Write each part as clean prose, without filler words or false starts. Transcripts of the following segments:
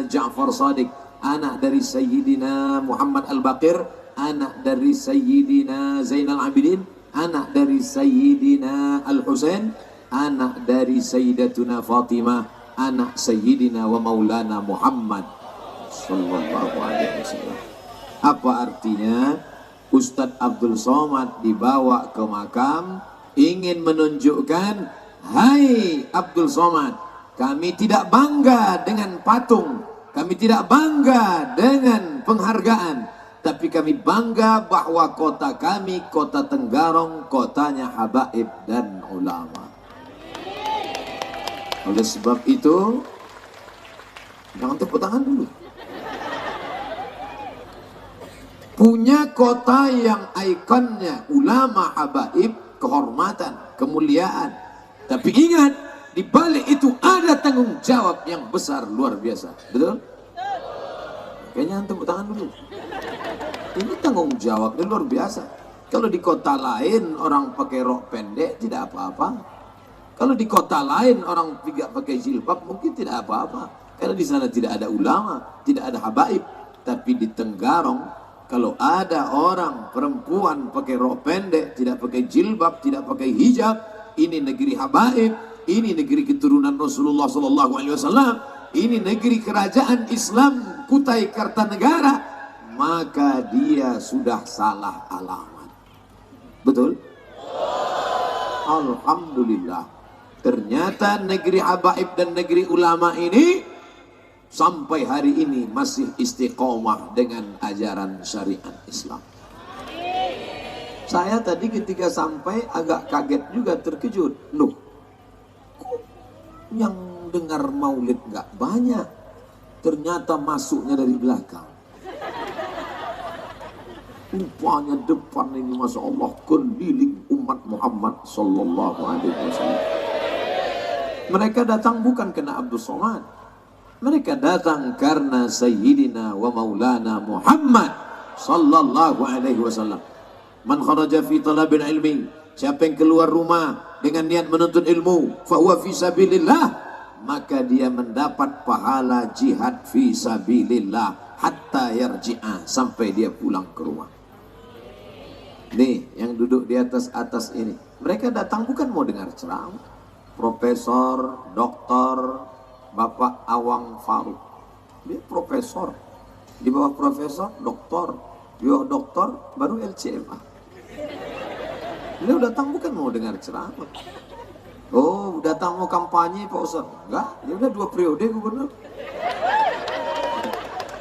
Sayyidina Ja'far Shadiq, anak dari Sayyidina Muhammad Al-Baqir, anak dari Sayyidina Zainal Abidin, anak dari Sayyidina Al-Husain, anak dari Sayyidatuna Fatimah, anak Sayyidina wa Maulana Muhammad sallallahu alaihi wasallam. Apa artinya? Ustadz Abdul Somad dibawa ke makam ingin menunjukkan, hai Abdul Somad, kami tidak bangga dengan patung, kami tidak bangga dengan penghargaan, tapi kami bangga bahwa kota kami, kota Tenggarong, kotanya habaib dan ulama. Oleh sebab itu, jangan tepuk tangan dulu. Punya kota yang ikonnya ulama, habaib, kehormatan, kemuliaan. Tapi ingat, di balik itu ada tanggung jawab yang besar, luar biasa. Betul? Kayaknya tepuk tangan dulu. Ini tanggung jawab luar biasa. Kalau di kota lain orang pakai rok pendek tidak apa-apa. Kalau di kota lain orang tidak pakai jilbab mungkin tidak apa-apa. Karena di sana tidak ada ulama, tidak ada habaib. Tapi di Tenggarong, kalau ada orang perempuan pakai rok pendek, tidak pakai jilbab, tidak pakai hijab, ini negeri habaib, ini negeri keturunan Rasulullah SAW, ini negeri kerajaan Islam Kutai Kartanegara, maka dia sudah salah alamat. Betul? Alhamdulillah. Ternyata negeri habaib dan negeri ulama ini sampai hari ini masih istiqomah dengan ajaran syariat Islam. Saya tadi ketika sampai agak kaget juga, terkejut. Loh, kok yang dengar maulid nggak banyak? Ternyata masuknya dari belakang. Rupanya depan ini Masya Allah keliling umat Muhammad Sallallahu Alaihi Wasallam. Mereka datang bukan karena Abdul Somad. Mereka datang karena Sayyidina wa Maulana Muhammad Sallallahu Alaihi Wasallam. Man kharaja fi talabil ilmi, siapa yang keluar rumah dengan niat menuntut ilmu, fahuwa fi sabilillah, maka dia mendapat pahala jihad fi sabilillah hatta yarji'a, sampai dia pulang ke rumah. Nih yang duduk di atas ini, mereka datang bukan mau dengar ceramah. Profesor, doktor, Bapak Awang Faruk, dia profesor, di bawah profesor, doktor, di bawah doktor, baru LCMA. Beliau datang bukan mau dengar ceramah. Oh, datang mau kampanye Pak Ustaz? Enggak, dia udah 2 periode gubernur.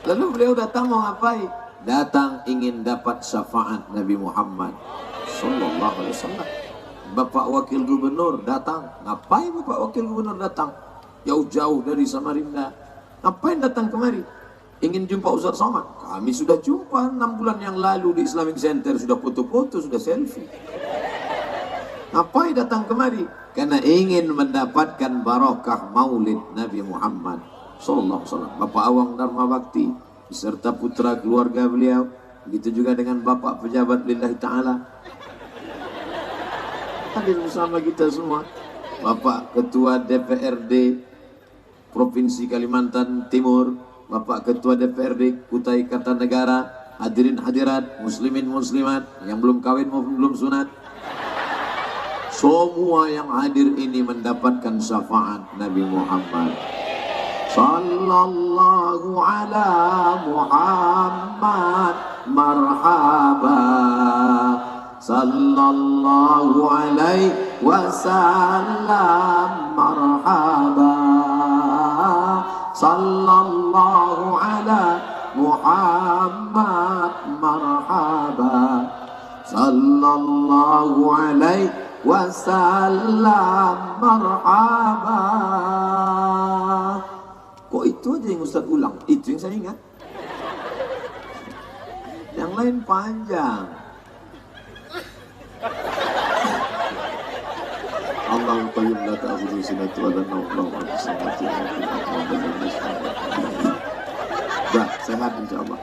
Lalu beliau datang mau ngapain? Datang ingin dapat syafaat Nabi Muhammad Sallallahu Alaihi Wasallam. Bapak Wakil Gubernur datang, ngapain Bapak Wakil Gubernur datang? Jauh-jauh dari Samarinda. Ngapain datang kemari? Ingin jumpa Ustaz Somad. Kami sudah jumpa 6 bulan yang lalu di Islamic Center, sudah foto-foto, sudah selfie. Ngapain datang kemari? Karena ingin mendapatkan barokah maulid Nabi Muhammad Sallallahu Alaihi Wasallam. Bapak Awang Dharma Bakti beserta putra keluarga beliau, begitu juga dengan Bapak pejabat lillahi ta'ala hadir bersama kita semua. Bapak Ketua DPRD Provinsi Kalimantan Timur, Bapak Ketua DPRD Kutai Kartanegara, hadirin hadirat, muslimin muslimat yang belum kawin maupun belum sunat, semua yang hadir ini mendapatkan syafaat Nabi Muhammad Sallallahu ala Muhammad marhaba, Sallallahu alaihi wasallam marhaba, Sallallahu ala Muhammad marhaba, Sallallahu alaihi wasallam marhaba. Kok itu aja yang Ustaz ulang? Itu yang saya ingat. Yang lain panjang. Allahu qayyum la ta'khudhuhu sinatun wa la nawm lahu ma fis samawati wa ma fil ardi. Dah, sehat insyaallah.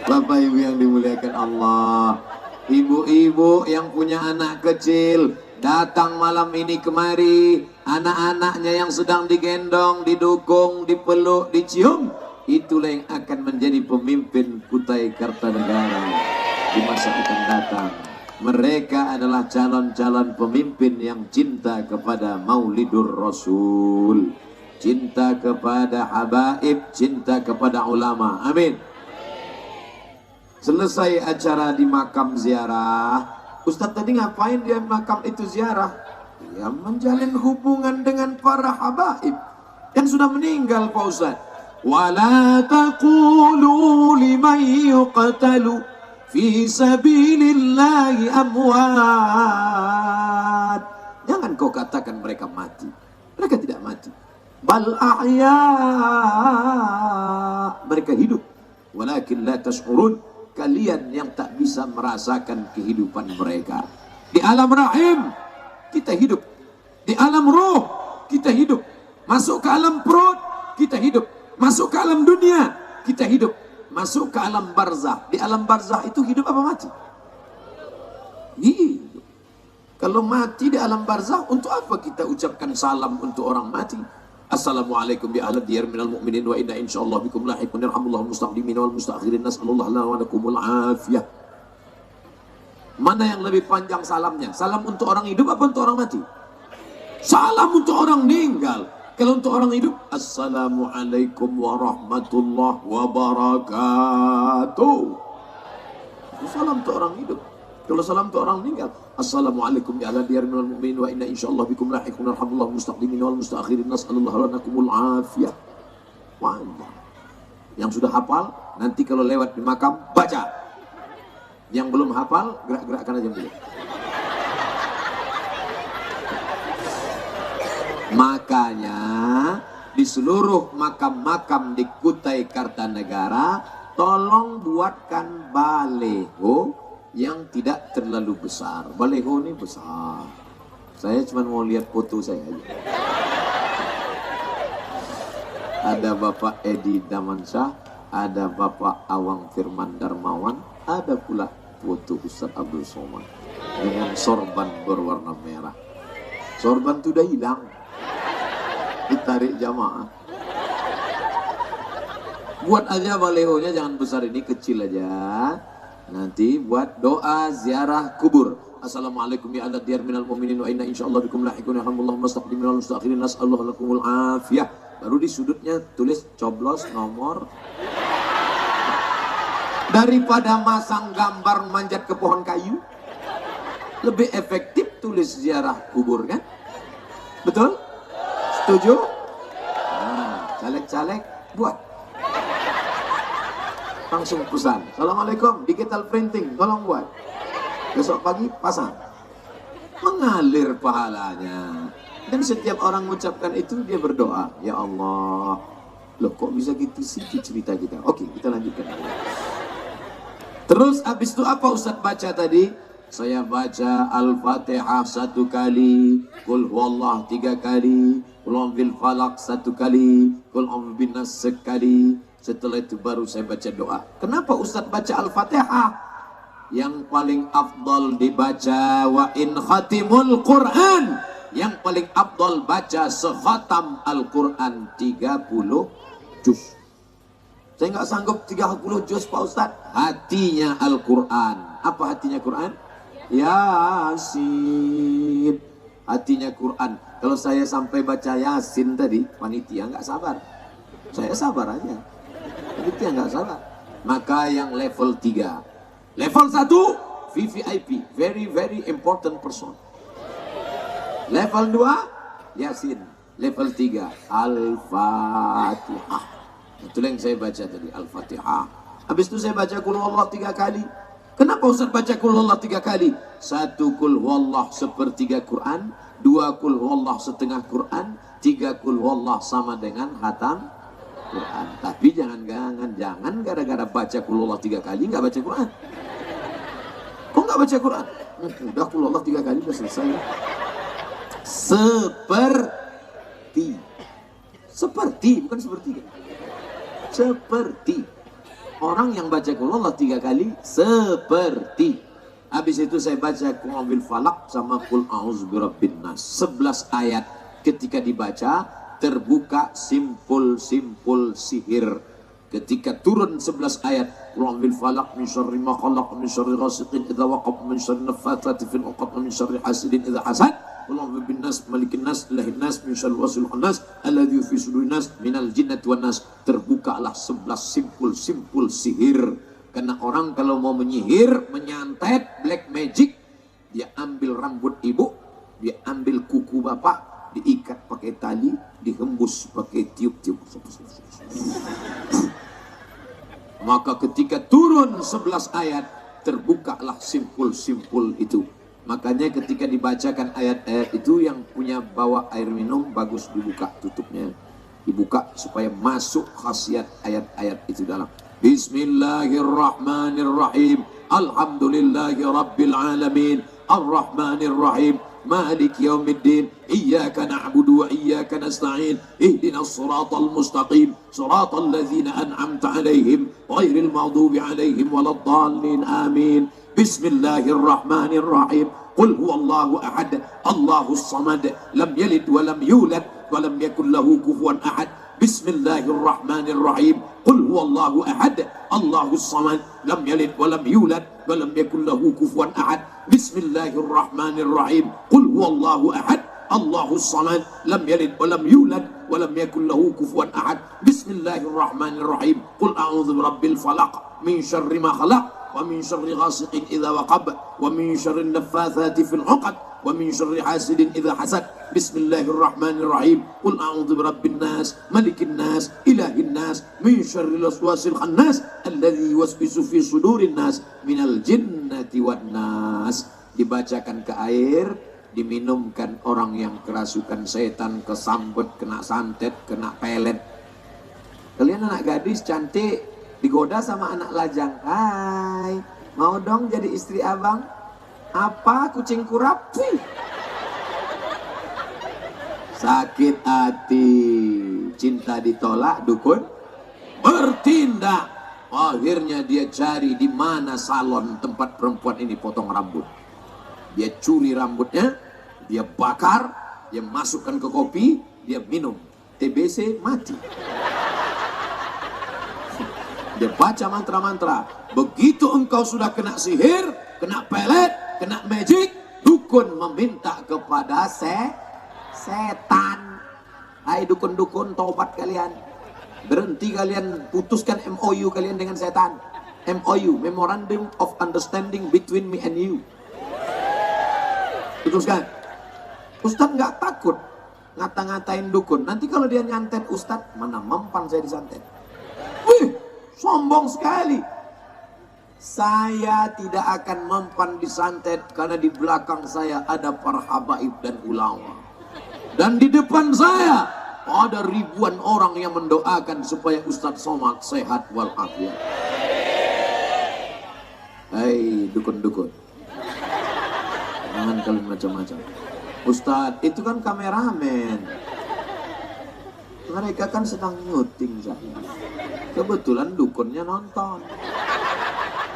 Bapak Ibu yang dimuliakan Allah, ibu-ibu yang punya anak kecil, datang malam ini kemari, anak-anaknya yang sedang digendong, didukung, dipeluk, dicium, itulah yang akan menjadi pemimpin Kutai Kartanegara di masa akan datang. Mereka adalah calon-calon pemimpin yang cinta kepada Maulidur Rasul, cinta kepada habaib, cinta kepada ulama. Amin. Selesai acara di makam ziarah, Ustadz tadi ngapain dia makam itu ziarah? Dia menjalin hubungan dengan para habaib yang sudah meninggal, Pak Ustadz. Wala taqulu liman yuqtalu fi sabilillahi amwat. Jangan kau katakan mereka mati. Mereka tidak mati. Bal ahya. Mereka hidup. Walakin la tash'urun. Kalian yang tak bisa merasakan kehidupan mereka. Di alam rahim kita hidup. Di alam roh kita hidup. Masuk ke alam perut kita hidup. Masuk ke alam dunia kita hidup. Masuk ke alam barzah. Di alam barzah itu hidup apa mati? Hidup. Kalau mati di alam barzah, untuk apa kita ucapkan salam untuk orang mati? Assalamualaikum bi ahli diyar minal mu'minin wa inna insyaallah bikum lahiqun yarhamullahu mustaqdimin wal mustaakhirin nas'alullah lana wa lakumul afiyah. Mana yang lebih panjang salamnya? Salam untuk orang hidup apa untuk orang mati? Salam untuk orang meninggal. Kalau untuk orang hidup, Assalamualaikum warahmatullahi wabarakatuh. Salam untuk orang hidup. Kalau salam untuk orang meninggal, Assalamualaikum ya ala diyar minal mu'minin wa inna insyaallah bikum lahiqun yarhamullahu mustaqdimin wal mustaakhirin nas'alullah lanakumul afiyah. Panjang. Yang sudah hafal, nanti kalau lewat di makam, baca. Yang belum hafal, gerak-gerakkan aja dulu. Makanya di seluruh makam-makam di Kutai Kartanegara, tolong buatkan baleho yang tidak terlalu besar. Baleho ini besar. Saya cuma mau lihat foto saya aja. Ada Bapak Edi Damansyah, ada Bapak Awang Firman Darmawan, ada pula foto Ustadz Abdul Somad dengan sorban berwarna merah. Sorban itu udah hilang, ditarik jamaah. Buat aja balehonya, jangan besar, ini kecil aja. Nanti buat doa ziarah kubur. Assalamualaikum ya ala diyar minal mu'minin wa inna insyaallah bikum lahiqun yarhamullahu mustaqdimin wal mustaakhirin nas'alullah lakumul afiyah. Baru di sudutnya tulis coblos nomor. Daripada masang gambar manjat ke pohon kayu, lebih efektif tulis ziarah kubur, kan? Betul? Setuju? Nah, caleg-caleg buat. Langsung pesan, Assalamualaikum, digital printing, tolong buat. Besok pagi pasang. Mengalir pahalanya. Dan setiap orang mengucapkan itu, dia berdoa, ya Allah. Loh, kok bisa gitu sih cerita kita? Oke, kita lanjutkan. Terus habis itu apa Ustaz baca tadi? Saya baca Al-Fatihah 1 kali, Qul huwallah 3 kali, Qul a'udzu falaq 1 kali, Qul a'udzu binnas sekali. Setelah itu baru saya baca doa. Kenapa Ustaz baca Al-Fatihah? Yang paling afdal dibaca wa in khatimul Quran. Yang paling afdal baca sekhatam Al-Quran 30 juz. Saya nggak sanggup 30 juz Pak Ustaz. Hatinya Al-Quran. Apa hatinya Quran? Yasin. Hatinya Quran. Kalau saya sampai baca Yasin tadi, panitia nggak sabar. Saya sabar aja. Panitia nggak sabar. Maka yang level 3. Level 1, VVIP. Very, very important person. Level 2, Yasin. Level 3, Al-Fatihah. Itu yang saya baca tadi, Al-Fatihah. Habis itu saya baca Qul huwallah 3 kali. Kenapa Ustaz baca Qul huwallah 3 kali? 1 Qul huwallah sepertiga Quran, 2 Qul huwallah setengah Quran, 3 Qul huwallah sama dengan hatam Quran. Tapi jangan gara-gara baca Qul huwallah 3 kali nggak baca Quran. Kok nggak baca Quran? Udah Qul huwallah 3 kali udah selesai. Seperti bukan sepertiga. Seperti orang yang baca Qul huwallah 3 kali seperti Habis itu saya baca Qul bil falaq sama Qul a'udzu birabbin nas. 11 ayat ketika dibaca terbuka simpul-simpul sihir. Ketika turun 11 ayat, Qul bil falaq min syarri ma khalaq min syarri ghasiqin idza waqab min syarri naffatsati fil 'uqad min syarri hasidin idza hasad. Qul bin nas malikin nas ilahin nas min syarri wasil khannas alladzi fi sudurin nas minal jinnati wan nas. Terbukalah 11 simpul-simpul sihir. Karena orang kalau mau menyihir, menyantet, black magic, dia ambil rambut ibu, dia ambil kuku bapak, diikat pakai tali, dihembus pakai tiup-tiup. Maka ketika turun 11 ayat, terbukalah simpul-simpul itu. Makanya ketika dibacakan ayat-ayat itu, yang punya bawa air minum, bagus dibuka tutupnya. Dibuka supaya masuk khasiat ayat-ayat itu dalam. Bismillahirrahmanirrahim. Alhamdulillahi rabbil alamin. Ar-Rahmanir-Rahim. Malik yaumiddin. Iyyaka na'budu wa iyyaka nasta'in. Ihdinas siratal mustaqim. Siratal ladzina an'amta 'alaihim ghairil maghdubi 'alaihim waladdallin. Amin. Bismillahirrahmanirrahim. Qul huwallahu ahad. Allahus samad. Lam yalid wa lam yulad wa lam yakul lahu kufuwan ahad. Bismillahirrahmanirrahim. Qul huwallahu ahad. Allahus samad. Lam yalid wa lam yulad wa lam yakul lahu kufuwan ahad. Bismillahirrahmanirrahim. Qul huwallahu ahad. Allahus samad. Lam yalid wa lam yulad wa lam yakul lahu kufuwan ahad. Bismillahirrahmanirrahim. Qul a'udzu birabbil falaq min syarri ma khalaq wa min syarri ghasiqin idza waqab wa min syarri naffatsati fil 'uqad wa min syarri hasidin idza hasad. Bismillahirrahmanirrahim. Qul a'udzu birabbin nas malikin nas ilahin nas min syarril waswasil khannas alladzi yuwaswisu fi sudurin nas minal jinnati wan nas. Dibacakan ke air, diminumkan orang yang kerasukan setan, kesambet, kena santet, kena pelet. Kalian anak gadis cantik digoda sama anak lajang. Hai, mau dong jadi istri abang? Apa, kucing kurap? Sakit hati, cinta ditolak, dukun bertindak. Akhirnya dia cari di mana salon tempat perempuan ini potong rambut. Dia curi rambutnya, dia bakar, dia masukkan ke kopi, dia minum. TBC mati. Dia baca mantra-mantra. Begitu engkau sudah kena sihir, kena pelet, kena magic, dukun meminta kepada setan. Hai dukun-dukun, tobat kalian. Berhenti kalian, putuskan MOU kalian dengan setan. MOU, Memorandum of Understanding between me and you. Putuskan. Ustadz nggak takut ngata-ngatain dukun. Nanti kalau dia nyantet Ustadz, mana mempan saya disantet. Wih, sombong sekali. Saya tidak akan mempan disantet karena di belakang saya ada para habaib dan ulama. Dan di depan saya ada ribuan orang yang mendoakan supaya Ustadz Somad sehat walafiat. Hei dukun-dukun, jangan kalian macam-macam. Ustadz itu kan kameramen, mereka kan sedang nyuting saya. Kebetulan dukunnya nonton.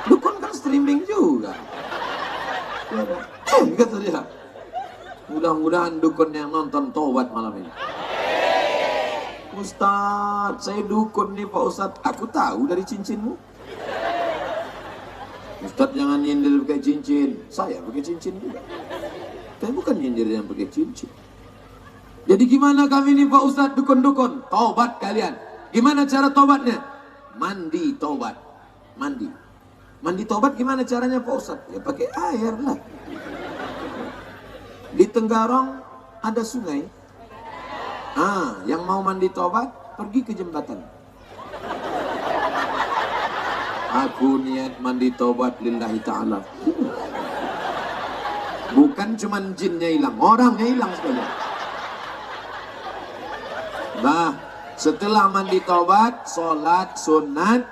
Dukun kan streaming juga. Kata dia, mudah-mudahan dukun yang nonton tobat malam ini. Ustadz, saya dukun nih Pak Ustadz. Aku tahu dari cincinmu. Ustadz jangan nyindir pakai cincin. Saya pakai cincin juga. Tapi bukan nyindir yang pakai cincin. Jadi gimana kami nih Pak Ustadz dukun-dukun? Tobat kalian. Gimana cara tobatnya? Mandi tobat. Mandi. Mandi tobat gimana caranya Pak Ustadz? Ya pakai air lah. Di Tenggarong ada sungai. Yang mau mandi tobat pergi ke jembatan. Aku niat mandi tobat lillahi ta'ala. Bukan cuman jinnya hilang, orangnya hilang sekalian. Nah, setelah mandi tobat, sholat sunat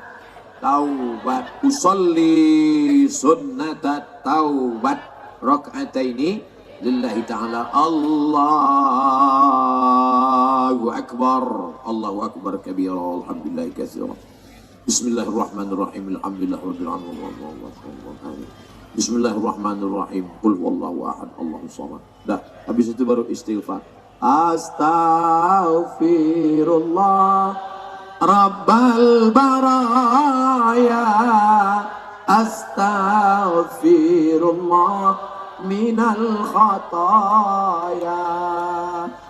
taubat. Usolli sunnatat taubat raka'ataini lillahi ta'ala. Allahu akbar. Allahu akbar kabira. Alhamdulillah katsira. Bismillahirrahmanirrahim. Alhamdulillah rabbil alamin. Bismillahirrahmanirrahim. Qul huwallahu ahad, Allahus samad. Dah, habis itu baru istighfar. Astaghfirullah Rabbal baraya, astaghfirullah minal khataya,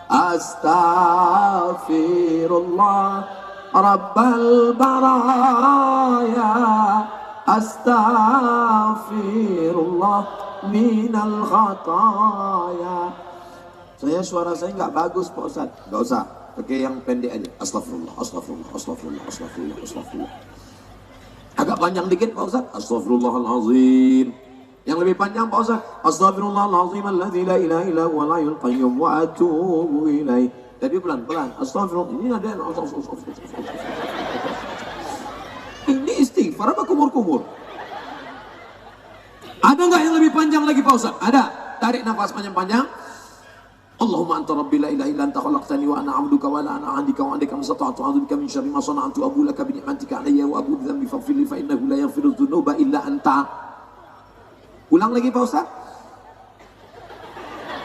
astaghfirullah Rabbal baraya, astaghfirullah minal khataya. Suara saya nggak bagus Pak Ustaz. Nggak usah, pakai yang pendek aja. Astagfirullah, astagfirullah, astagfirullah, astagfirullah, astagfirullah. Agak panjang dikit Pak Ustaz. Astagfirullahalazim. Yang lebih panjang Pak Ustaz. Astagfirullahalazim alladzi la ilaha illa huwal hayyul qayyum wa atubu ilaih. Tapi pelan-pelan. Astagfirullah. Ini ada yang ini istighfar apa kumur-kumur? Ada nggak yang lebih panjang lagi Pak Ustaz? Ada. Tarik nafas panjang-panjang. Allahumma anta rabbi la ilaha illa anta khalaqtani wa ana 'abduka wa la ana 'indika wa 'indaka masata'tu a'udzubika min syarri ma sana'tu abu laka bi ni'matika 'alayya wa abu bi dhanbi faghfir li fa innahu la yaghfiru dzunuba illa anta. Ulang lagi Pak Ustaz.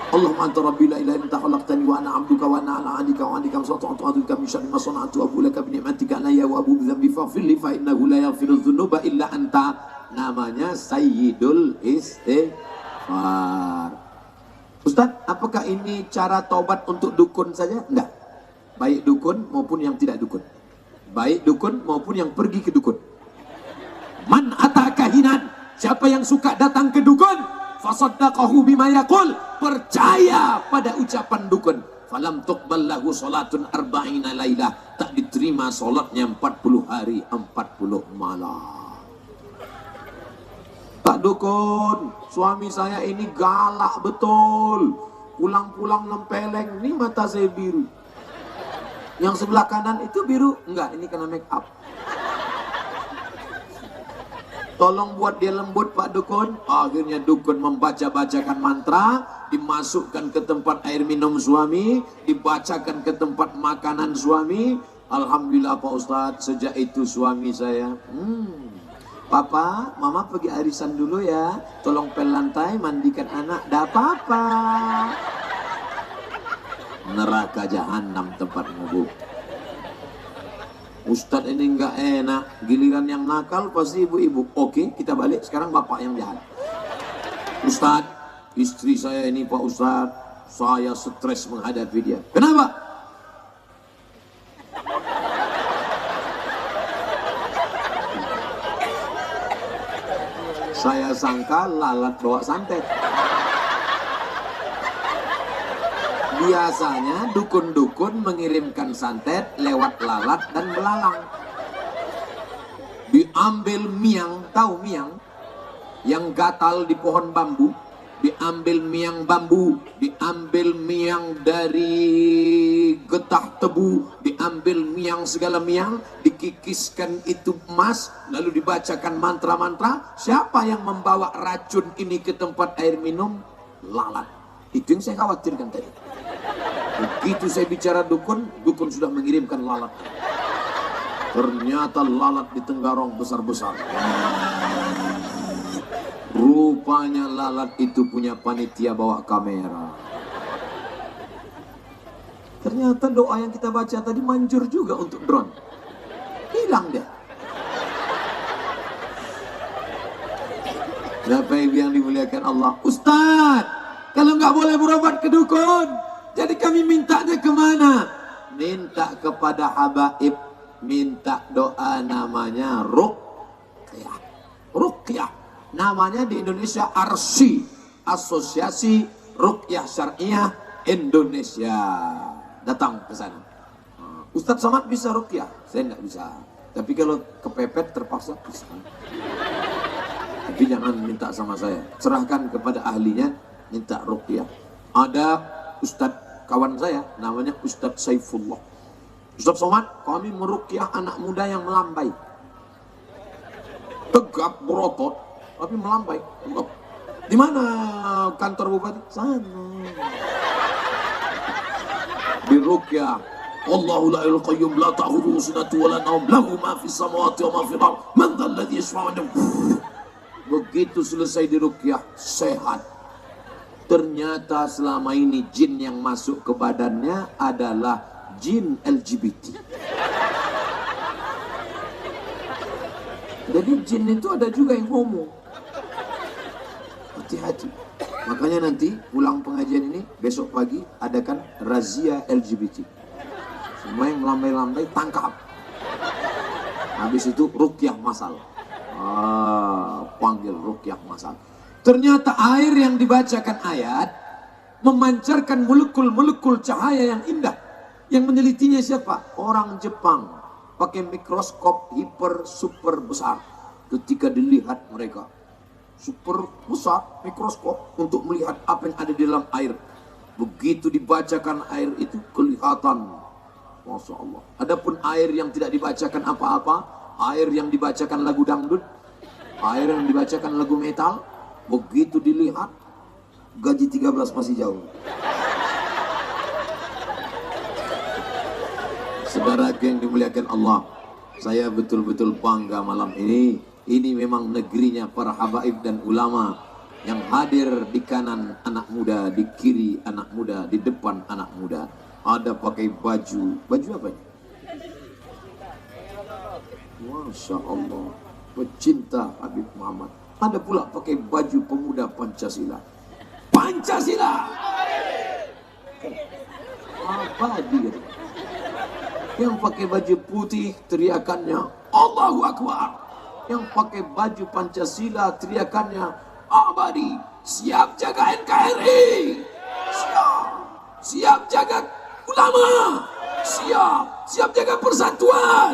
Allahumma anta rabbi la ilaha illa anta khalaqtani wa ana 'abduka wa ana 'ala 'indika wa 'indika masata'tu a'udzubika min syarri ma sana'tu abu laka bi ni'matika 'alayya wa abu bi dhanbi faghfir li fa innahu la yaghfiru dzunuba illa anta. Namanya Sayyidul Istighfar. Ustaz, apakah ini cara taubat untuk dukun saja? Enggak. Baik dukun maupun yang tidak dukun. Baik dukun maupun yang pergi ke dukun. Man atakahinan, siapa yang suka datang ke dukun, fasaddaqahu bima yaqul, percaya pada ucapan dukun. Falam tuqbal lahu salatun arba'ina lailah, tak diterima salatnya 40 hari 40 malam. Pak dukun, suami saya ini galak betul. Pulang-pulang nempeleng, ini mata saya biru. Yang sebelah kanan itu biru? Enggak, ini kena make up. Tolong buat dia lembut Pak dukun. Akhirnya dukun membaca-bacakan mantra, dimasukkan ke tempat air minum suami, dibacakan ke tempat makanan suami. Alhamdulillah Pak Ustadz, sejak itu suami saya Papa, Mama pergi arisan dulu ya. Tolong pel lantai, mandikan anak. Dah apa-apa. Neraka jahanam tempat ngubur. Ustadz ini enggak enak. Giliran yang nakal pasti ibu-ibu. Oke, kita balik. Sekarang bapak yang jahat. Ustadz, istri saya ini Pak Ustadz, saya stres menghadapi dia. Kenapa? Saya sangka lalat bawa santet. Biasanya dukun-dukun mengirimkan santet lewat lalat dan belalang. Diambil miang, tahu miang? Yang gatal di pohon bambu. Diambil miang bambu, diambil miang dari getah tebu, diambil miang segala miang, dikikiskan itu emas, lalu dibacakan mantra-mantra. Siapa yang membawa racun ini ke tempat air minum? Lalat. Itu yang saya khawatirkan tadi. Begitu saya bicara dukun, dukun sudah mengirimkan lalat. Ternyata lalat di Tenggarong besar-besar. Rupanya lalat itu punya panitia bawa kamera. Ternyata doa yang kita baca tadi manjur juga untuk drone. Hilang dia. Siapa yang dimuliakan Allah? Ustaz, kalau nggak boleh berobat ke dukun, jadi kami mintanya kemana? Minta kepada habaib, minta doa namanya ruqyah. Ruqyah. Namanya di Indonesia ARSY, Asosiasi Ruqyah Syariah Indonesia. Datang ke sana. Ustadz Somad bisa ruqyah? Saya nggak bisa. Tapi kalau kepepet terpaksa bisa. Tapi jangan minta sama saya. Serahkan kepada ahlinya, minta ruqyah. Ada Ustadz kawan saya, namanya Ustadz Saifullah. Ustadz Somad, kami meruqyah anak muda yang melambai. Tegap berotot. Tapi melambai. Di mana kantor bupati? Sana. Di ruqyah. Allahu la ilaha qayyum la ta'khudhuhu sinatun wa la nawm lahu ma fis samawati wa ma fil ardh man dhal ladzi yashfa'u 'indahu. Begitu selesai diruqyah, sehat. Ternyata selama ini jin yang masuk ke badannya adalah jin LGBT. Jadi jin itu ada juga yang homo. Hati-hati. Makanya nanti pulang pengajian ini, besok pagi adakan razia LGBT. Semua yang melambai-lambai tangkap. Habis itu ruqyah masal. Panggil ruqyah masal. Ternyata air yang dibacakan ayat memancarkan molekul-molekul cahaya yang indah. Yang menelitinya siapa? Orang Jepang. Pakai mikroskop hiper super besar. Ketika dilihat mereka, super besar mikroskop untuk melihat apa yang ada di dalam air. Begitu dibacakan air itu kelihatan, Masya Allah. Adapun air yang tidak dibacakan apa-apa, air yang dibacakan lagu dangdut, air yang dibacakan lagu metal, begitu dilihat gaji 13 masih jauh. Saudara yang dimuliakan Allah, saya betul-betul bangga malam ini. Ini memang negerinya para habaib dan ulama yang hadir di kanan anak muda, di kiri anak muda, di depan anak muda. Ada pakai baju apa ini? Masya Allah, pecinta Habib Muhammad. Ada pula pakai baju pemuda Pancasila. Pancasila! Apa dia? Yang pakai baju putih teriakannya Allahu Akbar. Yang pakai baju Pancasila teriakannya abadi. Siap jaga NKRI. Siap jaga ulama. Siap jaga persatuan.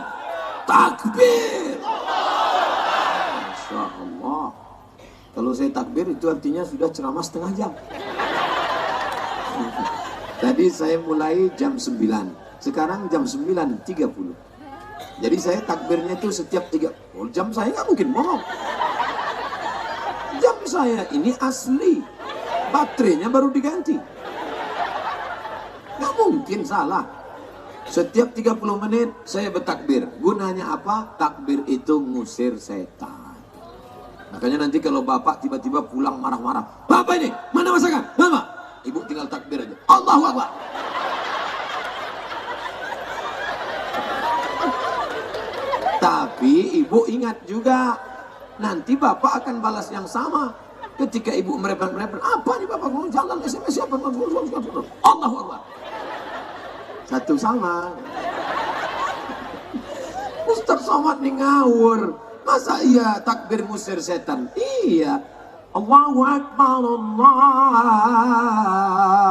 Takbir. Masya Allah. Kalau saya takbir itu artinya sudah ceramah setengah jam. Tadi saya mulai jam 9. Sekarang jam 9.30. Jadi saya takbirnya itu setiap 3. Oh, jam saya nggak mungkin bohong. Jam saya ini asli. Baterainya baru diganti. Nggak mungkin salah. Setiap 30 menit saya bertakbir. Gunanya apa? Takbir itu ngusir setan. Makanya nanti kalau bapak tiba-tiba pulang marah-marah. Bapak ini, mana masakan? Mama. Ibu tinggal takbir aja. Allahu Akbar. Tapi ibu ingat juga, nanti bapak akan balas yang sama. Ketika ibu merepet-merepet, apa nih bapak ngomong jalan SMS siapa? Allahu Akbar. Satu sama. Ustaz Somad nih ngawur. Masa iya takbir ngusir setan? Iya. Allahu Akbar,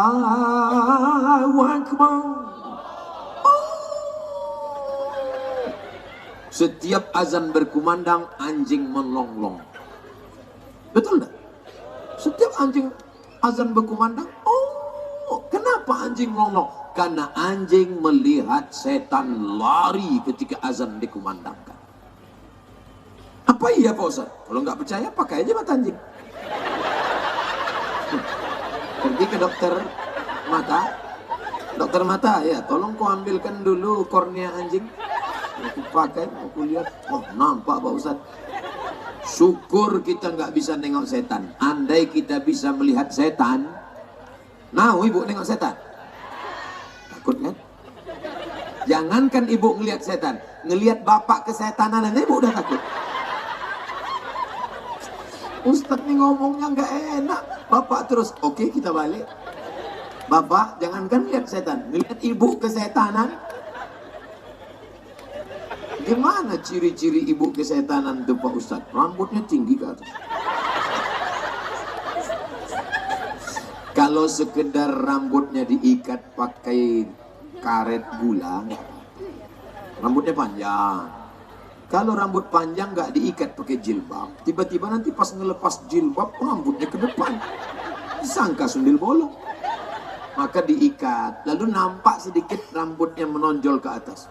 Allahu Akbar. Setiap azan berkumandang, anjing melonglong. Betul enggak? Setiap azan berkumandang, kenapa anjing melonglong? Karena anjing melihat setan lari ketika azan dikumandangkan. Apa iya Pak Ustaz? Kalau nggak percaya, pakai aja mata anjing. Pergi ke dokter mata. Dokter mata, ya tolong kau ambilkan dulu kornea anjing. Aku pakai, aku lihat, nampak Pak Ustaz. Syukur kita nggak bisa nengok setan. Andai kita bisa melihat setan, nah ibu nengok setan, takut kan? Jangankan ibu ngelihat setan, ngelihat bapak kesetanan aja ibu udah takut. Ustaz nih ngomongnya nggak enak. Bapak terus, oke, kita balik. Bapak jangankan lihat setan, ngelihat ibu kesetanan. Gimana ciri-ciri ibu kesetanan itu Pak Ustaz? Rambutnya tinggi ke atas. Kalau sekedar rambutnya diikat pakai karet gula, rambutnya panjang. Kalau rambut panjang nggak diikat pakai jilbab, tiba-tiba nanti pas ngelepas jilbab, rambutnya ke depan. Disangka sundel bolong. Maka diikat, lalu nampak sedikit rambutnya menonjol ke atas.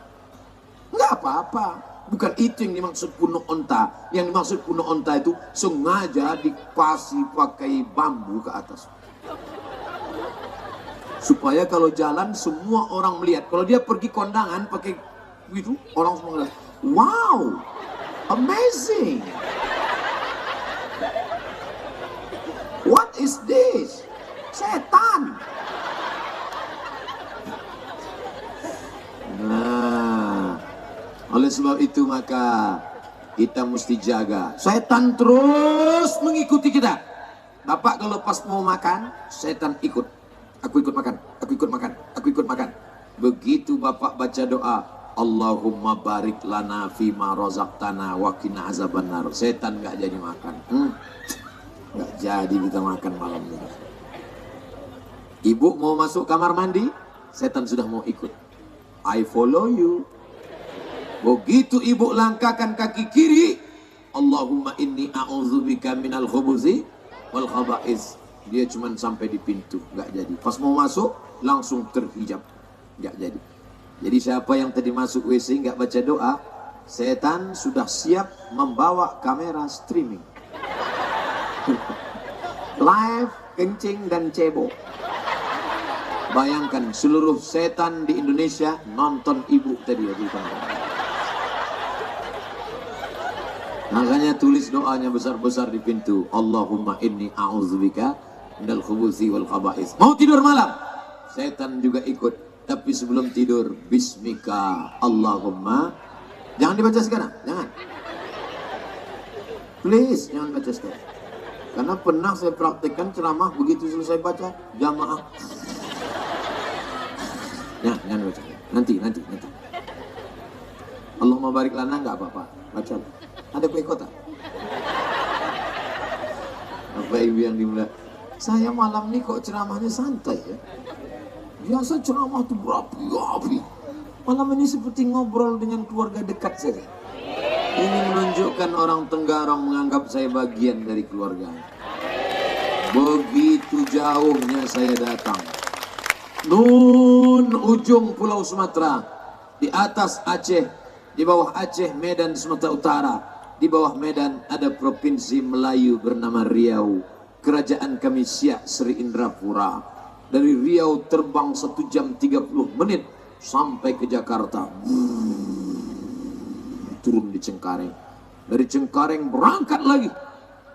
Nggak apa-apa, bukan itu yang dimaksud punuk onta. Yang dimaksud punuk onta itu sengaja dipasi pakai bambu ke atas, supaya kalau jalan semua orang melihat. Kalau dia pergi kondangan pakai gitu, orang semua melihat, wow, amazing. What is this? Setan. Nah, oleh sebab itu maka kita mesti jaga. Setan terus mengikuti kita. Bapak kalau pas mau makan, setan ikut. Aku ikut makan, aku ikut makan, aku ikut makan. Begitu Bapak baca doa, Allahumma barik lana fima razaqtana wa qina azabannar. Setan nggak jadi makan. Nggak jadi kita makan malam ini. Ibu mau masuk kamar mandi, setan sudah mau ikut. I follow you. Begitu ibu langkahkan kaki kiri, Allahumma inni a'udzubika minal khubuzi wal khaba'is. Dia cuma sampai di pintu, nggak jadi. Pas mau masuk, langsung terhijab, nggak jadi. Jadi siapa yang tadi masuk WC nggak baca doa, setan sudah siap membawa kamera streaming. Live, kencing dan cebok. Bayangkan seluruh setan di Indonesia nonton ibu tadi ya. Makanya tulis doanya besar-besar di pintu. Allahumma inni a'udzubika minal khubuthi wal khaba'is. Mau tidur malam, setan juga ikut. Tapi sebelum tidur, bismika Allahumma. Jangan dibaca sekarang, jangan. Please, jangan baca sekarang. Karena pernah saya praktekkan ceramah, begitu selesai baca, jamaah. Ya, jangan baca. Nanti. Allahumma barik lana nggak apa-apa, baca. Ada kue kota. Bapak Ibu yang dimulai, saya malam ini kok ceramahnya santai ya. Biasa ceramah itu berapi-api. Malam ini seperti ngobrol dengan keluarga dekat saja. Ini menunjukkan orang Tenggarong menganggap saya bagian dari keluarga. Begitu jauhnya saya datang. Nun ujung Pulau Sumatera, di atas Aceh, di bawah Aceh Medan Sumatera Utara. Di bawah Medan ada provinsi Melayu bernama Riau. Kerajaan kami Siak Sri Indrapura. Dari Riau terbang 1 jam 30 menit sampai ke Jakarta. Turun di Cengkareng. Dari Cengkareng berangkat lagi.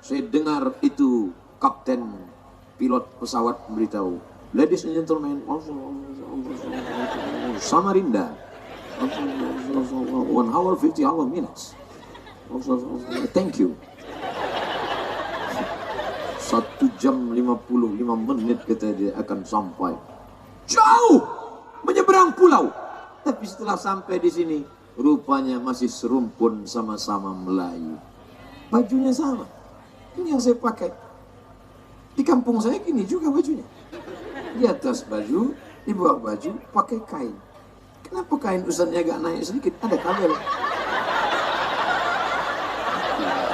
Saya dengar itu kapten pilot pesawat memberitahu, ladies and gentlemen, Samarinda, 1 hour 50 minutes. Thank you. 1 jam 55 menit kata dia akan sampai. Jauh menyeberang pulau. Tapi setelah sampai di sini, rupanya masih serumpun sama-sama Melayu. Bajunya sama. Ini yang saya pakai. Di kampung saya gini juga bajunya. Di atas baju, di bawah baju pakai kain. Kenapa kain ustaznya agak naik sedikit? Ada kabel.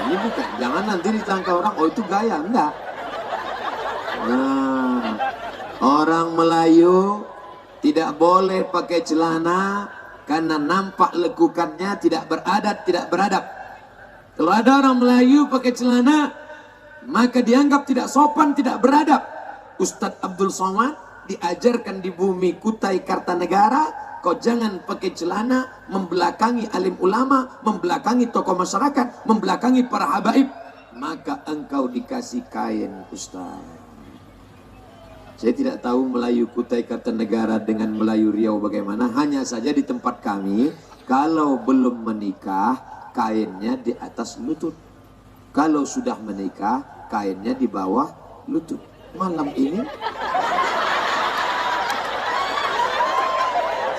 Ini bukan, jangan nanti ditangkap orang, oh itu gaya, enggak. Nah, orang Melayu tidak boleh pakai celana karena nampak lekukannya, tidak beradat, tidak beradab. Kalau ada orang Melayu pakai celana, maka dianggap tidak sopan, tidak beradab. Ustadz Abdul Somad diajarkan di bumi Kutai Kartanegara, kau jangan pakai celana membelakangi alim ulama, membelakangi tokoh masyarakat, membelakangi para habaib. Maka engkau dikasih kain, Ustaz. Saya tidak tahu Melayu Kutai Kartanegara dengan Melayu Riau bagaimana. Hanya saja di tempat kami, kalau belum menikah, kainnya di atas lutut. Kalau sudah menikah, kainnya di bawah lutut. Malam ini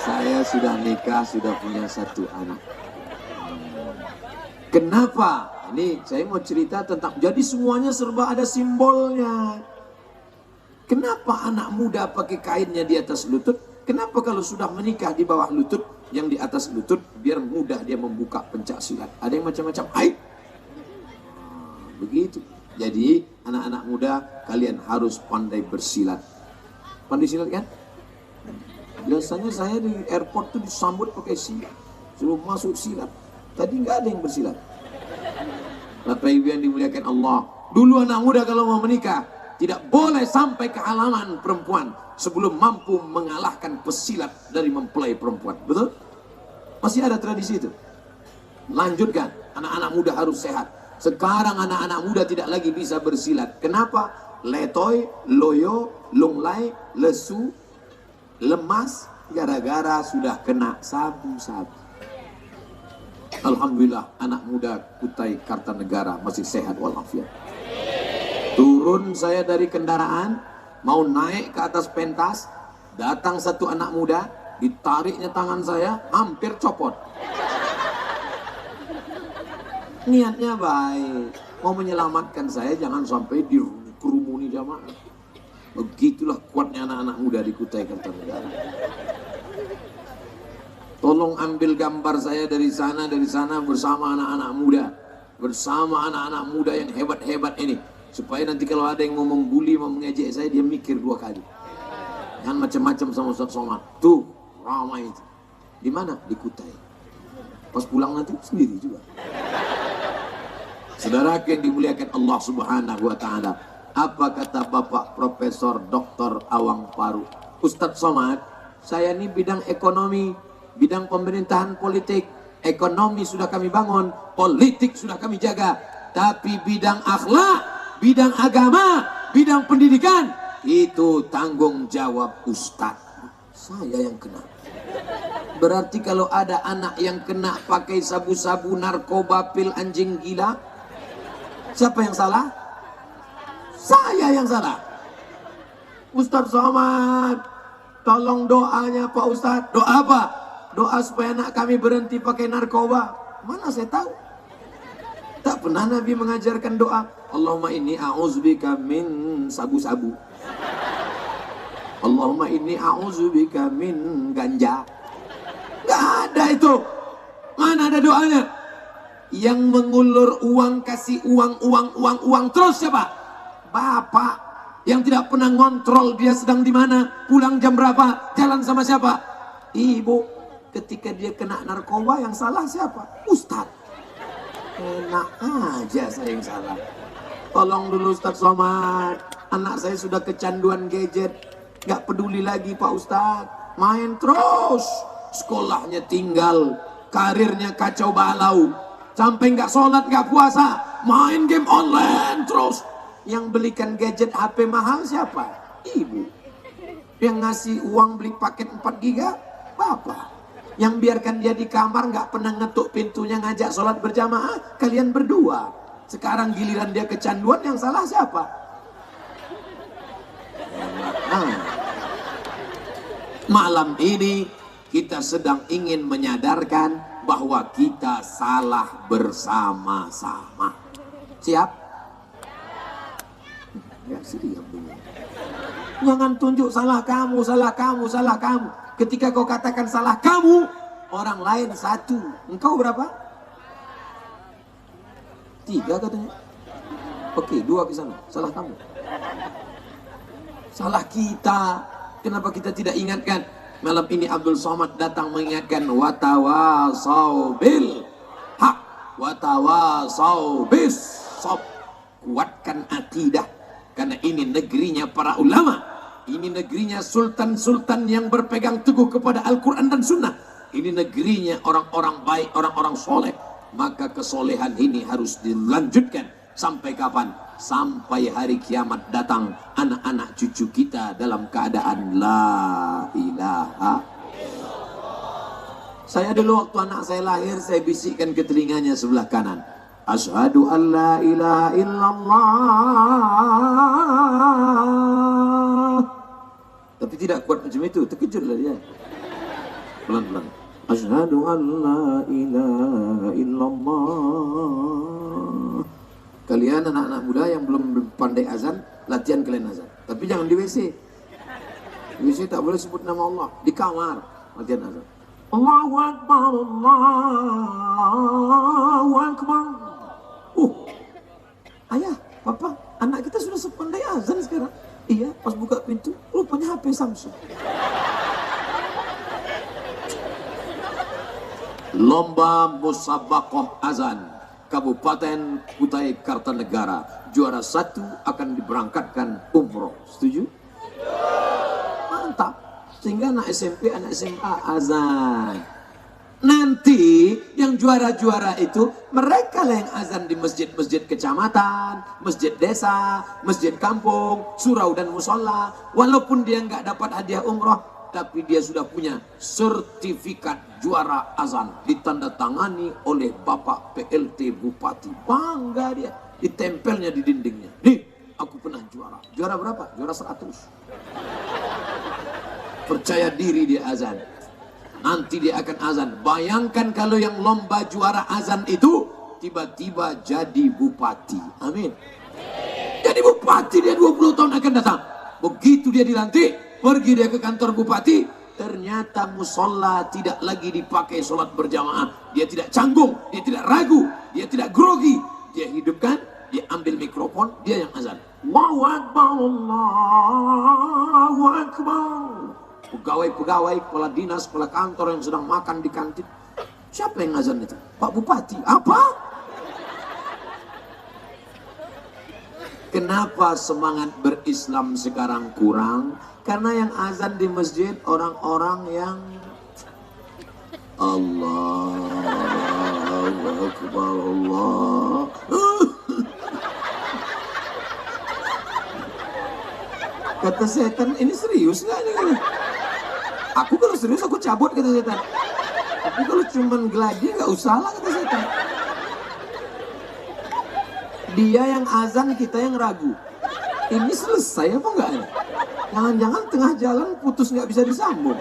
saya sudah nikah, sudah punya 1 anak. Kenapa? Ini saya mau cerita tentang, jadi semuanya serba ada simbolnya. Kenapa anak muda pakai kainnya di atas lutut? Kenapa kalau sudah menikah di bawah lutut, yang di atas lutut, biar mudah dia membuka pencak silat. Ada yang macam-macam aib. Begitu. Jadi anak-anak muda, kalian harus pandai bersilat. Pandai silat kan? Biasanya saya di airport tuh disambut pakai silat. Suruh masuk silat. Tadi nggak ada yang bersilat. Bapak Ibu yang dimuliakan Allah. Dulu anak muda kalau mau menikah, tidak boleh sampai ke halaman perempuan sebelum mampu mengalahkan pesilat dari mempelai perempuan. Betul? Masih ada tradisi itu. Lanjutkan. Anak-anak muda harus sehat. Sekarang anak-anak muda tidak lagi bisa bersilat. Kenapa? letoy, loyo, lunglai, lesu, lemas, gara-gara sudah kena sabu-sabu. Alhamdulillah anak muda Kutai Kartanegara masih sehat walafiat. Turun saya dari kendaraan, mau naik ke atas pentas, datang satu anak muda, ditariknya tangan saya, hampir copot. Niatnya baik, mau menyelamatkan saya, jangan sampai dikerumuni jamaah. Begitulah kuatnya anak-anak muda di Kutai Kartanegara. Tolong ambil gambar saya dari sana bersama anak-anak muda, bersama anak-anak muda yang hebat-hebat ini, supaya nanti kalau ada yang mau membuli, mau mengejek saya, dia mikir dua kali. Jangan macam-macam sama Ustaz Somad. Tuh ramai itu. Di mana? Di Kutai. Pas pulang nanti sendiri juga. Saudara yang dimuliakan Allah Subhanahu wa taala, apa kata Bapak Profesor Dr. Awang Paru? Ustaz Somad, saya ini bidang ekonomi, bidang pemerintahan politik, ekonomi sudah kami bangun, politik sudah kami jaga, tapi bidang akhlak, bidang agama, bidang pendidikan, itu tanggung jawab Ustaz. Saya yang kena. Berarti kalau ada anak yang kena pakai sabu-sabu, narkoba, pil, anjing gila, siapa yang salah? Saya yang salah. Ustaz Somad, tolong doanya Pak Ustaz. Doa apa? Doa supaya anak kami berhenti pakai narkoba. Mana saya tahu? Tak pernah Nabi mengajarkan doa. Allahumma inni a'udzubika min sabu-sabu. Allahumma inni a'udzubika min ganja. Gak ada itu. Mana ada doanya? Yang mengulur uang, kasih uang terus siapa? Bapak yang tidak pernah ngontrol dia sedang di mana, pulang jam berapa, jalan sama siapa? Ibu. Ketika dia kena narkoba, yang salah siapa? Ustaz. Enak aja saya yang salah. Tolong dulu Ustaz Somad, anak saya sudah kecanduan gadget, gak peduli lagi Pak Ustaz, main terus, sekolahnya tinggal, karirnya kacau balau, sampai gak sholat, gak puasa, main game online terus. Yang belikan gadget HP mahal siapa? Ibu. Yang ngasih uang beli paket 4 giga, Bapak. Yang biarkan dia di kamar nggak pernah ngetuk pintunya, ngajak sholat berjamaah, kalian berdua. Sekarang giliran dia kecanduan, yang salah siapa? Malam ini kita sedang ingin menyadarkan bahwa kita salah bersama-sama. Siap? Ya, siap dulu. Jangan tunjuk salah kamu, salah kamu, salah kamu. Ketika kau katakan salah kamu, orang lain satu. Engkau berapa? 3 katanya. Oke, 2 ke sana. Salah kamu. Salah kita. Kenapa kita tidak ingatkan? Malam ini Abdul Somad datang mengingatkan, watawasau bil haq, watawasau bis sob. Kuatkan akidah. Karena ini negerinya para ulama. Ini negerinya sultan-sultan yang berpegang teguh kepada Al-Quran dan Sunnah. Ini negerinya orang-orang baik, orang-orang soleh. Maka kesolehan ini harus dilanjutkan. Sampai kapan? Sampai hari kiamat datang, anak-anak cucu kita dalam keadaan la ilaha. Saya dulu waktu anak saya lahir, saya bisikkan ke telinganya sebelah kanan, asyhadu an la ilaha illallah. Tapi tidak kuat macam itu, terkejutlah dia. Pelan-pelan. Asyhadu an la ilaha illallah. Kalian anak-anak muda yang belum pandai azan, latihan kalian azan. Tapi jangan di WC. Di WC tak boleh sebut nama Allah. Di kamar latihan azan. Allahu Akbar, Allahu Akbar. Ayah, papa, anak kita sudah sepandai azan sekarang. Iya, pas buka pintu, rupanya HP Samsung. Lomba Musabaqah Azan Kabupaten Kutai Kartanegara, juara 1 akan diberangkatkan umroh. Setuju? Mantap. Sehingga anak SMP, anak SMA azan. Nanti yang yang juara-juara itu mereka lah yang azan di masjid-masjid kecamatan, masjid desa, masjid kampung, surau dan musola. Walaupun dia nggak dapat hadiah umroh, tapi dia sudah punya sertifikat juara azan ditandatangani oleh Bapak PLT Bupati. Bangga dia, ditempelnya di dindingnya. Nih, aku pernah juara. Juara berapa? Juara 100. Percaya diri dia azan. Nanti dia akan azan. Bayangkan kalau yang lomba juara azan itu tiba-tiba jadi bupati. Amin. Jadi bupati dia 20 tahun akan datang. Begitu dia dilantik, pergi dia ke kantor bupati, ternyata musola tidak lagi dipakai sholat berjamaah. Dia tidak canggung, dia tidak ragu, dia tidak grogi. Dia hidupkan, dia ambil mikrofon, dia yang azan. Allahu Akbar, Allahu Akbar. Pegawai-pegawai, kepala dinas, kepala kantor yang sedang makan di kantin. Siapa yang azan itu? Pak Bupati. Apa? Kenapa semangat berislam sekarang kurang? Karena yang azan di masjid orang-orang yang Allahu Akbar, Allah. Kata setan, ini serius nggak nih? Aku kalau serius aku cabut, kata setan. Tapi kalau cuman geladi nggak usah lah, kata setan. Dia yang azan, kita yang ragu. Ini selesai apa enggak ini? Jangan-jangan tengah jalan putus nggak bisa disambung.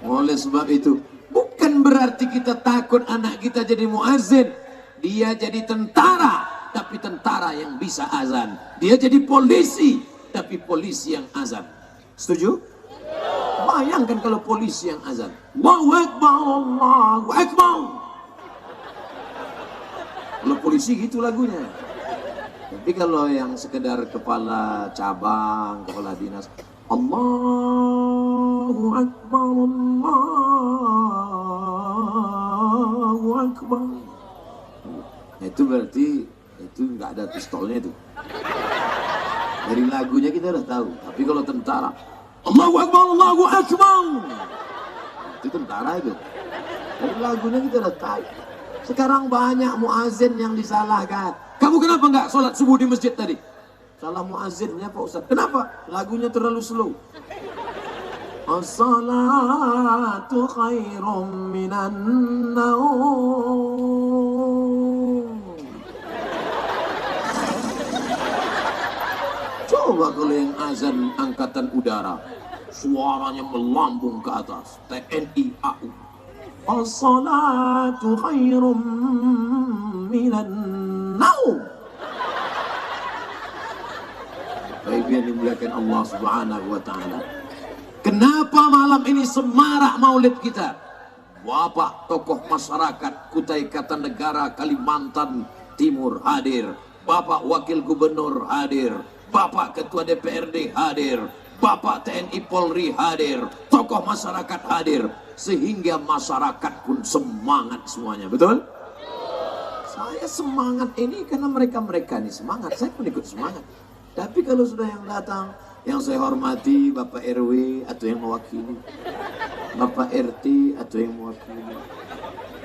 Oleh sebab itu, bukan berarti kita takut anak kita jadi muazin. Dia jadi tentara, tapi tentara yang bisa azan. Dia jadi polisi, tapi polisi yang azan. Setuju? Bayangkan kalau polisi yang azan. Allahu Akbar, Allahu Akbar. Kalau polisi gitu lagunya. Tapi kalau yang sekedar kepala cabang, kepala dinas, Allahu Akbar, Allahu Akbar. Itu berarti itu nggak ada pistolnya itu. Dari lagunya kita udah tahu. Tapi kalau tentara, Allahu Akbar, Allahu Akbar. Itu tentara itu. Dari lagunya kita udah tahu. Sekarang banyak muazin yang disalahkan. Kamu kenapa nggak sholat subuh di masjid tadi? Salah muazinnya Pak Ustaz. Kenapa? Lagunya terlalu slow. As-salatu khairum minan naum. Coba kalau yang azan angkatan udara, suaranya melambung ke atas. TNI AU. As-salatu khairum minan naum. Baik yang dimuliakan Allah Subhanahu wa taala. Kenapa malam ini semarak maulid kita? Bapak tokoh masyarakat Kutai Kartanegara Kalimantan Timur hadir. Bapak wakil gubernur hadir. Bapak ketua DPRD hadir. Bapak TNI Polri hadir. Tokoh masyarakat hadir. Sehingga masyarakat pun semangat semuanya. Betul? Saya semangat ini karena mereka-mereka ini semangat. Saya pun ikut semangat. Tapi kalau sudah yang datang, yang saya hormati Bapak RW atau yang mewakili, Bapak RT atau yang mewakili,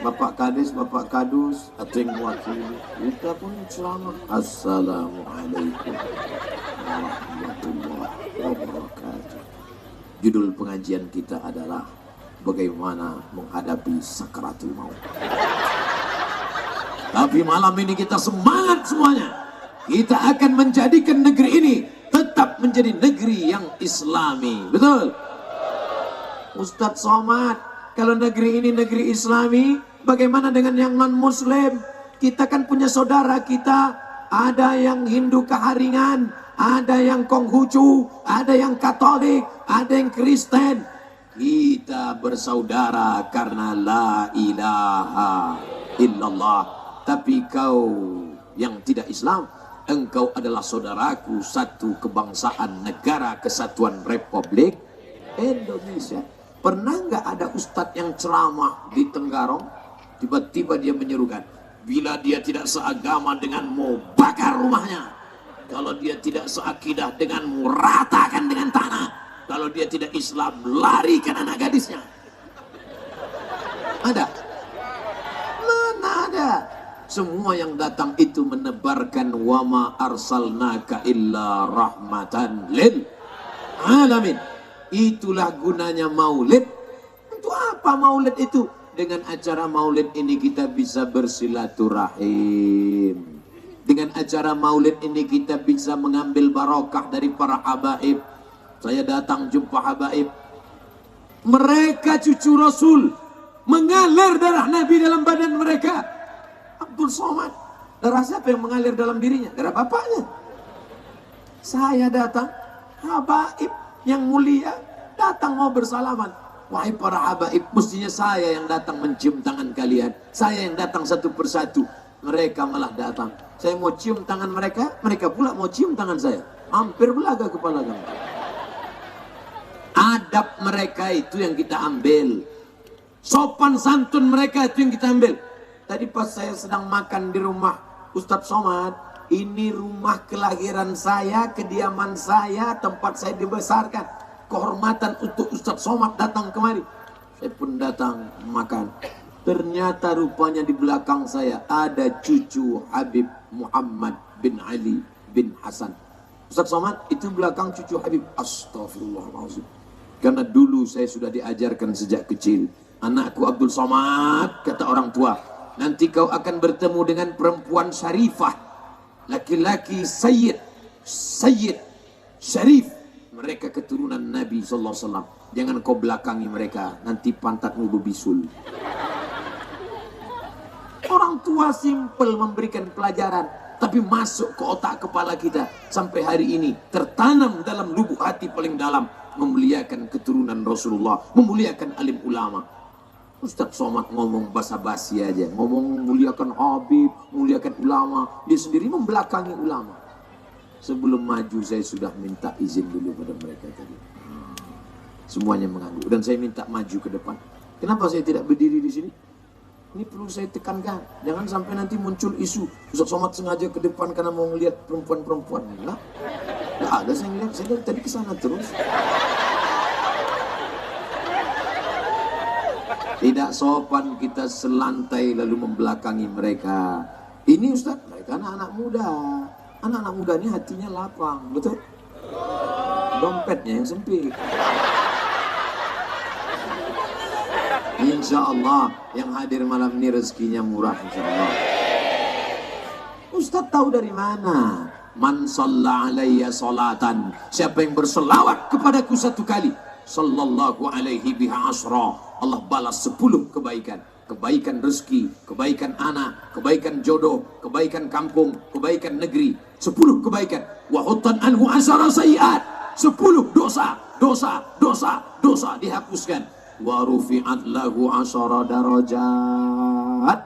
Bapak Kades, Bapak Kadus atau yang mewakili, kita pun selamat. Assalamualaikum warahmatullahi wabarakatuh. Judul pengajian kita adalah bagaimana menghadapi sakaratul maut. Tapi malam ini kita semangat semuanya. Kita akan menjadikan negeri ini tetap menjadi negeri yang islami. Betul? Ustadz Somad, kalau negeri ini negeri islami, bagaimana dengan yang non-muslim? Kita kan punya saudara kita, ada yang Hindu Keharingan, ada yang Konghucu, ada yang Katolik, ada yang Kristen. Kita bersaudara karena la ilaha illallah. Tapi kau yang tidak Islam, engkau adalah saudaraku satu kebangsaan negara kesatuan Republik Indonesia. Pernah nggak ada ustadz yang ceramah di Tenggarong, tiba-tiba dia menyerukan, bila dia tidak seagama denganmu, bakar rumahnya. Kalau dia tidak seakidah denganmu, ratakan dengan tanah. Kalau dia tidak Islam, larikan anak gadisnya. Ada? Semua yang datang itu menebarkan wama arsalnaka illa rahmatan lil alamin. Itulah gunanya maulid. Untuk apa maulid itu? Dengan acara maulid ini kita bisa bersilaturahim. Dengan acara maulid ini kita bisa mengambil barokah dari para habaib. Saya datang jumpa habaib. Mereka cucu Rasul. Mengalir darah Nabi dalam badan mereka. Abdul Somad, darah siapa yang mengalir dalam dirinya? Darah bapaknya. Saya datang, habaib yang mulia datang mau bersalaman. Wahai para habaib, mestinya saya yang datang mencium tangan kalian. Saya yang datang satu persatu. Mereka malah datang. Saya mau cium tangan mereka, mereka pula mau cium tangan saya. Hampir belaga kepala kami. Adab mereka itu yang kita ambil. Sopan santun mereka itu yang kita ambil. Tadi pas saya sedang makan di rumah Ustadz Somad, ini rumah kelahiran saya, kediaman saya, tempat saya dibesarkan. Kehormatan untuk Ustadz Somad datang kemari. Saya pun datang makan. Ternyata rupanya di belakang saya ada cucu Habib Muhammad bin Ali bin Hasan. Ustadz Somad itu belakang cucu Habib. Astagfirullahaladzim. Karena dulu saya sudah diajarkan sejak kecil. Anakku Abdul Somad, kata orang tua, nanti kau akan bertemu dengan perempuan syarifah, laki-laki sayyid, syarif. Mereka keturunan Nabi SAW. Jangan kau belakangi mereka, nanti pantatmu berbisul. Orang tua simpel memberikan pelajaran, tapi masuk ke otak kepala kita. Sampai hari ini tertanam dalam lubuk hati paling dalam. Memuliakan keturunan Rasulullah, memuliakan alim ulama. Ustadz Somad ngomong basa-basi aja, ngomong muliakan Habib, muliakan ulama, dia sendiri membelakangi ulama. Sebelum maju saya sudah minta izin dulu pada mereka tadi. Semuanya mengangguk dan saya minta maju ke depan. Kenapa saya tidak berdiri di sini? Ini perlu saya tekankan, jangan sampai nanti muncul isu Ustadz Somad sengaja ke depan karena mau ngelihat perempuan-perempuan. Enggak ada, saya ngeliat, saya dari tadi ke sana terus. Tidak sopan kita selantai lalu membelakangi mereka. Ini Ustaz, mereka anak-anak muda. Anak-anak muda ini hatinya lapang, betul? Dompetnya yang sempit. Insya Allah yang hadir malam ini rezekinya murah, insya Allah. Ustaz tahu dari mana? Man shalla alayya salatan. Siapa yang berselawat kepadaku satu kali, sallallahu alaihi biha asra. Allah balas 10 kebaikan. Kebaikan rezeki, kebaikan anak, kebaikan jodoh, kebaikan kampung, kebaikan negeri. 10 kebaikan. Wa huttan anhu asyara sayyi'at. 10 dosa dihapuskan. Wa rufi'at lahu asyara darajat.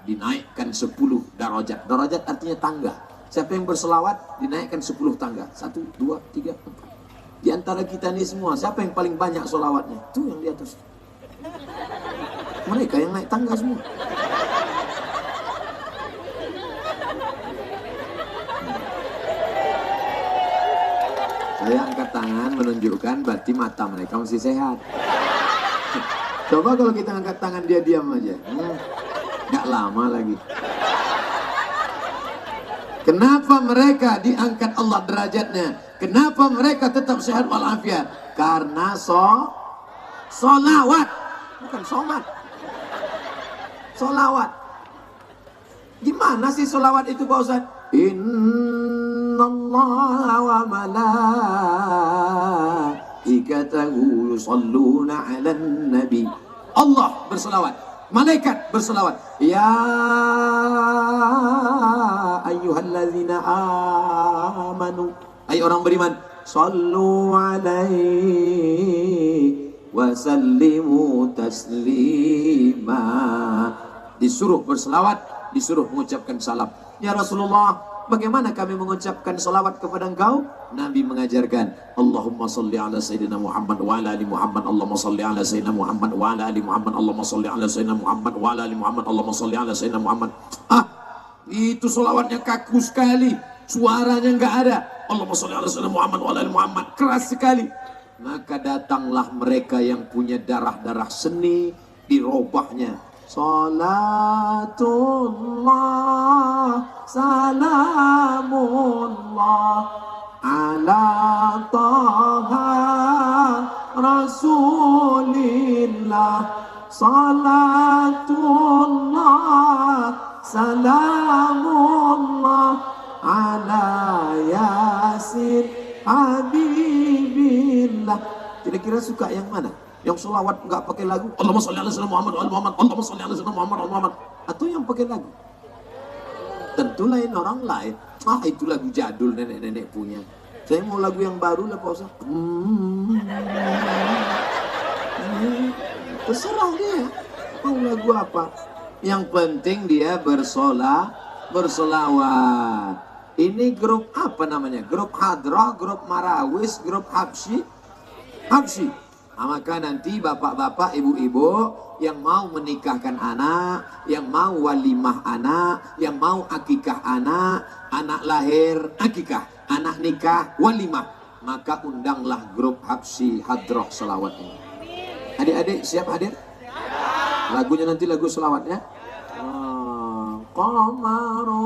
Dinaikkan 10 darajat. Darajat artinya tangga. Siapa yang berselawat dinaikkan 10 tangga. 1, 2, 3, 4. Di antara kita ini semua, siapa yang paling banyak selawatnya? Itu yang di atas. Mereka yang naik tangga semua. Saya angkat tangan menunjukkan berarti mata mereka masih sehat. Coba kalau kita angkat tangan dia diam aja. Gak lama lagi. Kenapa mereka diangkat Allah derajatnya? Kenapa mereka tetap sehat walafiat? Karena solawat. Bukan somat. Solawat. Gimana sih solawat itu Pak Ustaz? Innallaha wa malaikatahu yusalluna 'alan nabi. Allah berselawat, malaikat berselawat. Ya ayyuhalladzina amanu. Hai orang beriman, sallu 'alaihi wa sallimu taslima. Disuruh berselawat, disuruh mengucapkan salam. Ya Rasulullah, bagaimana kami mengucapkan salawat kepada engkau? Nabi mengajarkan, Allahumma salli ala Sayyidina Muhammad wa ala ali Muhammad. Allahumma salli ala Sayyidina Muhammad wa ala ali Muhammad. Allahumma salli ala Sayyidina Muhammad wa ala ali Muhammad. Allahumma salli ala Sayyidina Muhammad. Itu salawatnya kaku sekali, suaranya enggak ada. Allahumma salli ala Sayyidina Muhammad wa ala ali Muhammad. Keras sekali. Maka datanglah mereka yang punya darah-darah seni, dirobahnya Salatullah, salamullah ala taha rasulillah. Salatullah, salamullah ala yasin habibillah. Kira-kira suka yang mana? Yang selawat nggak pakai lagu, Allahumma sholli ala sayyidina Muhammad, Allahumma sholli ala sayyidina Muhammad, atau yang pakai lagu? Tentu lain orang lain. Itu lagu jadul nenek-nenek punya. Saya mau lagu yang baru lah Pak Ustaz. Terserah dia mau lagu apa. Yang penting dia bersolawat. Ini grup apa namanya? Grup Hadrah, grup Marawis, grup Habsyi. Maka nanti bapak-bapak, ibu-ibu yang mau menikahkan anak, yang mau walimah anak, yang mau akikah anak, anak lahir akikah, anak nikah walimah, maka undanglah grup Habsyi Hadrah selawat ini. Adik-adik siap hadir? Lagunya nanti lagu selawatnya. Qamarun,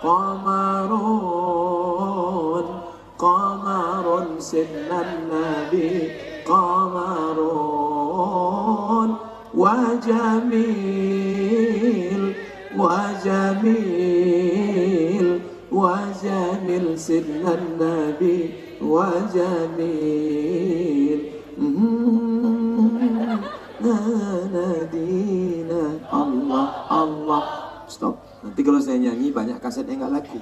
qamarun, qamarun sinnan nabi, qamarun wa jamil, wa jamil, wa jamil sinnan nabi, wa jamil. Nadina Allah Allah. Stop. Nanti kalau saya nyanyi banyak kasetnya nggak laku.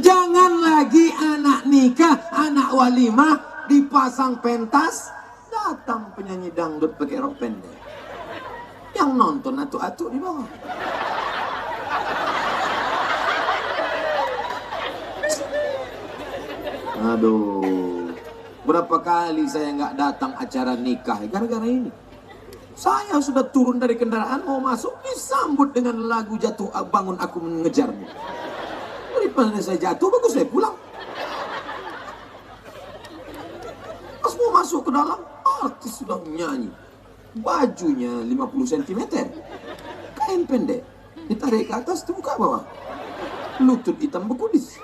Jangan lagi anak nikah, anak walimah dipasang pentas, datang penyanyi dangdut pakai rok pendek. Yang nonton atu-atu di bawah. Aduh. Berapa kali saya nggak datang acara nikah gara-gara ini. Saya sudah turun dari kendaraan mau masuk disambut dengan lagu jatuh bangun aku mengejarmu. Daripada saya jatuh bagus saya pulang. Pas mau masuk ke dalam artis sudah nyanyi. Bajunya 50 cm. Kain pendek. Ditarik ke atas dibuka bawah. Lutut hitam bekudis.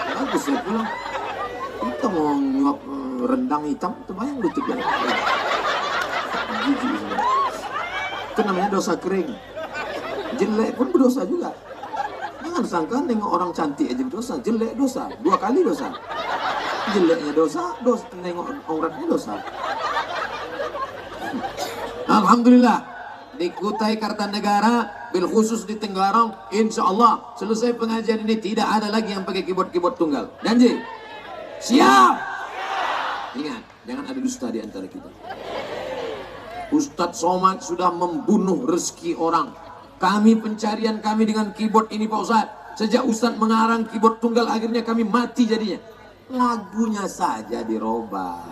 Bagus saya pulang. Kita mau nyuap rendang hitam, terbayang lututnya. Itu namanya dosa kering. Jelek pun berdosa juga. Jangan sangka nengok orang cantik aja berdosa, jelek dosa, 2 kali dosa. Jeleknya dosa, nengok auratnya dosa. Alhamdulillah, di Kutai Kartanegara, bil khusus di Tenggarong, insya Allah selesai pengajian ini tidak ada lagi yang pakai keyboard tunggal. Janji? Siap. Ingat, jangan ada dusta di antara kita. Ustadz Somad sudah membunuh rezeki orang. Pencarian kami dengan keyboard ini Pak Ustadz. Sejak Ustadz mengarang keyboard tunggal akhirnya kami mati jadinya. Lagunya saja dirubah.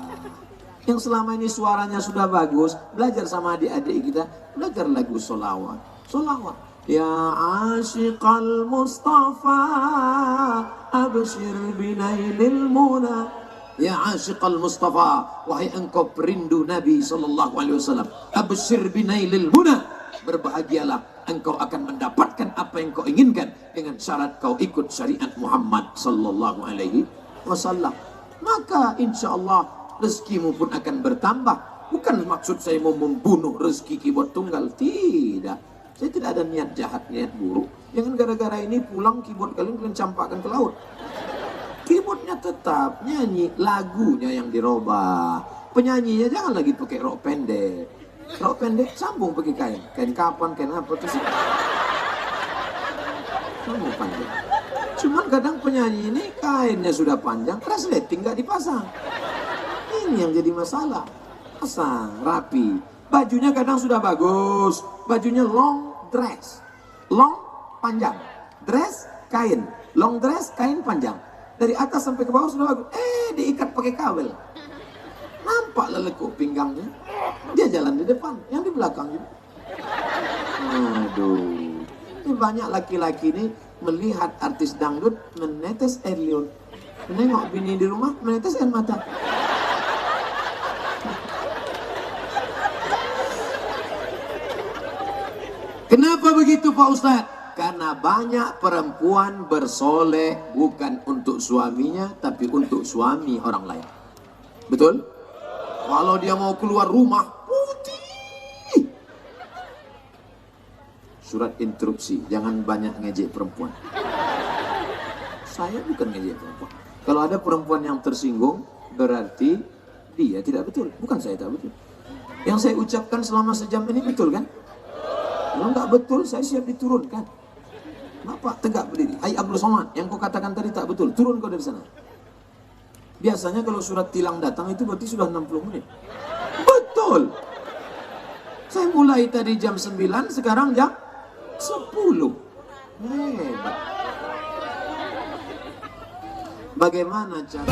Yang selama ini suaranya sudah bagus, belajar sama adik-adik kita, belajar lagu solawat. Ya asyiqal Mustafa abshir binailil muna. Ya asyiqal Mustafa, wahai engkau perindu Nabi SAW, abshir binailil muna, berbahagialah, engkau akan mendapatkan apa yang kau inginkan dengan syarat kau ikut syariat Muhammad SAW. Maka insya Allah rezekimu pun akan bertambah. Bukan maksud saya mau membunuh rezeki keyboard tunggal, tidak. Saya tidak ada niat jahat, niat buruk. Jangan gara-gara ini pulang keyboard kalian campakkan ke laut. Keyboardnya tetap, nyanyi, lagunya yang dirubah. Penyanyinya jangan lagi pakai rok pendek. Rok pendek sambung pakai kain. Kain kapan, kain apa tuh sih? Sambung panjang. Cuman kadang penyanyi ini kainnya sudah panjang, resleting nggak dipasang. Ini yang jadi masalah. Pasang, rapi. Bajunya kadang sudah bagus. Bajunya long dress. Long, panjang. Dress, kain. Long dress, kain panjang. Dari atas sampai ke bawah sudah bagus. Diikat pakai kabel. Nampaklah lekuk pinggangnya. Dia jalan di depan, yang di belakang juga. Aduh. Ini banyak laki-laki ini melihat artis dangdut menetes air liur. Menengok bini di rumah menetes air mata. Kenapa begitu Pak Ustadz? Karena banyak perempuan bersoleh bukan untuk suaminya, tapi untuk suami orang lain. Betul? Kalau dia mau keluar rumah, putih. Surat interupsi, jangan banyak ngejek perempuan. Saya bukan ngejek perempuan. Kalau ada perempuan yang tersinggung, berarti dia tidak betul. Bukan saya tak betul. Yang saya ucapkan selama sejam ini betul kan? Kalau nggak betul, saya siap diturunkan. Bapak tegak berdiri. Hai Abdul Somad, yang kau katakan tadi tak betul. Turun kau dari sana. Biasanya kalau surat tilang datang itu berarti sudah 60 menit. Betul. Saya mulai tadi jam 9, sekarang jam 10. Hebat. Bagaimana cara?